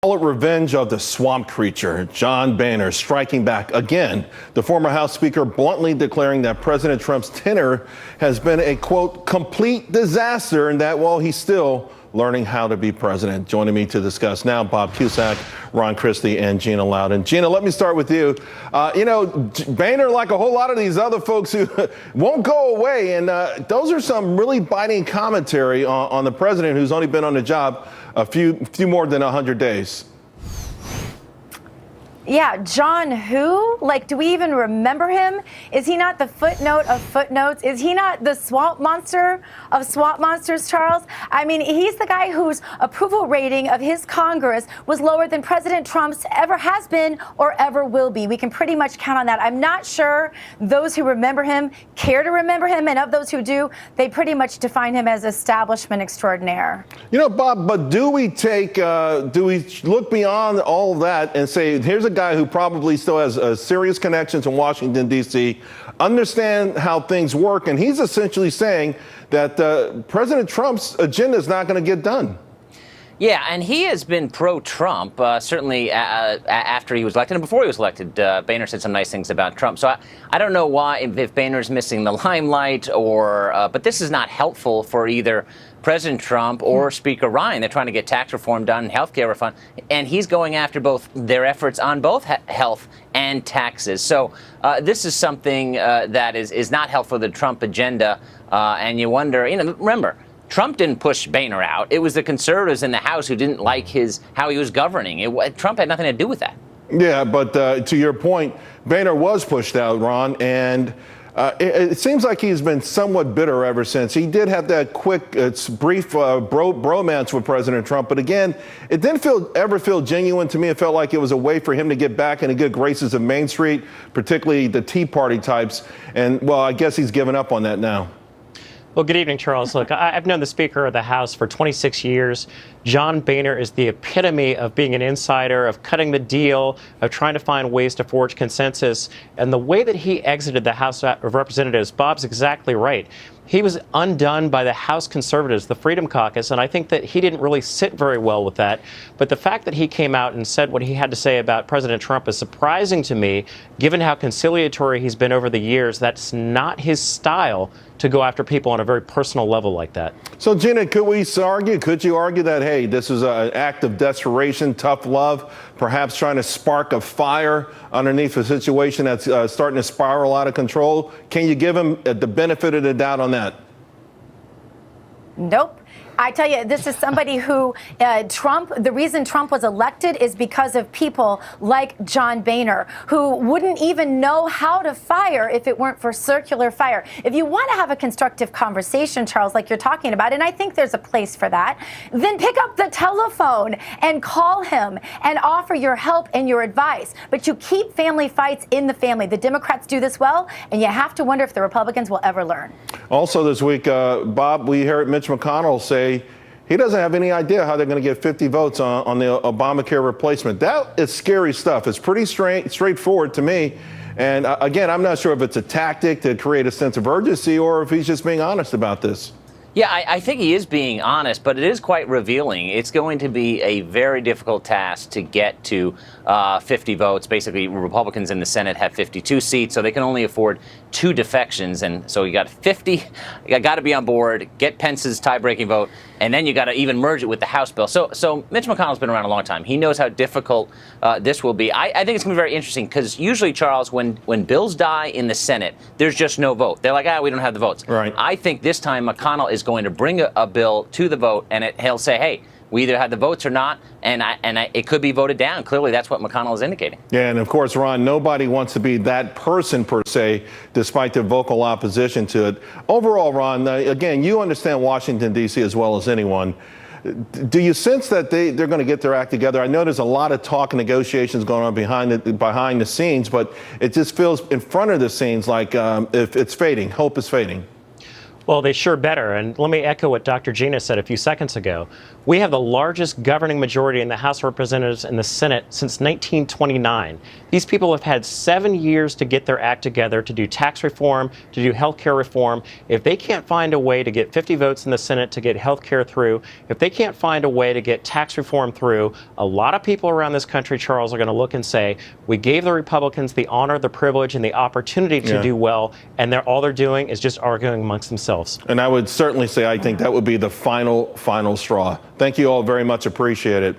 Call it revenge of the swamp creature. John Boehner striking back again. The former House Speaker bluntly declaring that President Trump's tenure has been a, quote, complete disaster, and that while he's still learning how to be president. Joining me to discuss now, Bob Cusack, Ron Christie, and Gina Loudon. Gina, let me start with you. Boehner, like a whole lot of these other folks who won't go away, and those are some really biting commentary on the president who's only been on the job a few more than 100 days. Yeah, John who? Like, do we even remember him? Is he not the footnote of footnotes? Is he not the swamp monster of swamp monsters, Charles? I mean, he's the guy whose approval rating of his Congress was lower than President Trump's ever has been or ever will be. We can pretty much count on that. I'm not sure those who remember him care to remember him, and of those who do, they pretty much define him as establishment extraordinaire. You know, Bob, but do we look beyond all of that and say, here's a guy who probably still has serious connections in Washington, D.C., understand how things work, and he's essentially saying that President Trump's agenda is not going to get done. Yeah, and he has been pro-Trump, certainly after he was elected and before he was elected. Boehner said some nice things about Trump. So I don't know why, if Boehner's missing the limelight but this is not helpful for either President Trump or Speaker Ryan. They're trying to get tax reform done, health care reform, and he's going after both their efforts on both health and taxes. So this is something that is not helpful to the Trump agenda, and you wonder, remember, Trump didn't push Boehner out. It was the conservatives in the House who didn't like how he was governing. Trump had nothing to do with that. Yeah, but to your point, Boehner was pushed out, Ron, and it seems like he's been somewhat bitter ever since. He did have that quick, brief bromance with President Trump, but again, it didn't ever feel genuine to me. It felt like it was a way for him to get back in the good graces of Main Street, particularly the Tea Party types. And, well, I guess he's given up on that now. Well, good evening, Charles. Look, I've known the Speaker of the House for 26 years. John Boehner is the epitome of being an insider, of cutting the deal, of trying to find ways to forge consensus. And the way that he exited the House of Representatives, Bob's exactly right. He was undone by the House conservatives, the Freedom Caucus, and I think that he didn't really sit very well with that. But the fact that he came out and said what he had to say about President Trump is surprising to me, given how conciliatory he's been over the years. That's not his style to go after people on a very personal level like that. So, Gina, could you argue that, hey, this is an act of desperation, tough love, perhaps trying to spark a fire underneath a situation that's starting to spiral out of control? Can you give him the benefit of the doubt on that? Nope. I tell you, this is somebody who the reason Trump was elected is because of people like John Boehner, who wouldn't even know how to fire if it weren't for circular fire. If you want to have a constructive conversation, Charles, like you're talking about, and I think there's a place for that, then pick up the telephone and call him and offer your help and your advice. But you keep family fights in the family. The Democrats do this well, and you have to wonder if the Republicans will ever learn. Also this week, Bob, we heard Mitch McConnell say he doesn't have any idea how they're going to get 50 votes on the Obamacare replacement. That is scary stuff. It's pretty straightforward to me. And again, I'm not sure if it's a tactic to create a sense of urgency or if he's just being honest about this. Yeah, I think he is being honest, but it is quite revealing. It's going to be a very difficult task to get to 50 votes. Basically, Republicans in the Senate have 52 seats, so they can only afford 2 defections. And so you got 50, you got to be on board, get Pence's tie-breaking vote, and then you got to even merge it with the House bill. So Mitch McConnell's been around a long time. He knows how difficult this will be. I think it's going to be very interesting because usually, Charles, when bills die in the Senate, there's just no vote. They're like, we don't have the votes. Right. I think this time McConnell is going to bring a bill to the vote, and he'll say, hey, we either have the votes or not, and it could be voted down. Clearly, that's what McConnell is indicating. Yeah, and of course, Ron, nobody wants to be that person per se, despite their vocal opposition to it. Overall, Ron, again, you understand Washington, D.C. as well as anyone. Do you sense that they're going to get their act together? I know there's a lot of talk and negotiations going on behind the scenes, but it just feels in front of the scenes like if it's fading, hope is fading. Well, they sure better. And let me echo what Dr. Gina said a few seconds ago. We have the largest governing majority in the House of Representatives and the Senate since 1929. These people have had 7 years to get their act together, to do tax reform, to do health care reform. If they can't find a way to get 50 votes in the Senate to get health care through, if they can't find a way to get tax reform through, a lot of people around this country, Charles, are going to look and say, we gave the Republicans the honor, the privilege, and the opportunity to do well, and all they're doing is just arguing amongst themselves. And I would certainly say I think that would be the final straw. Thank you all very much. Appreciate it.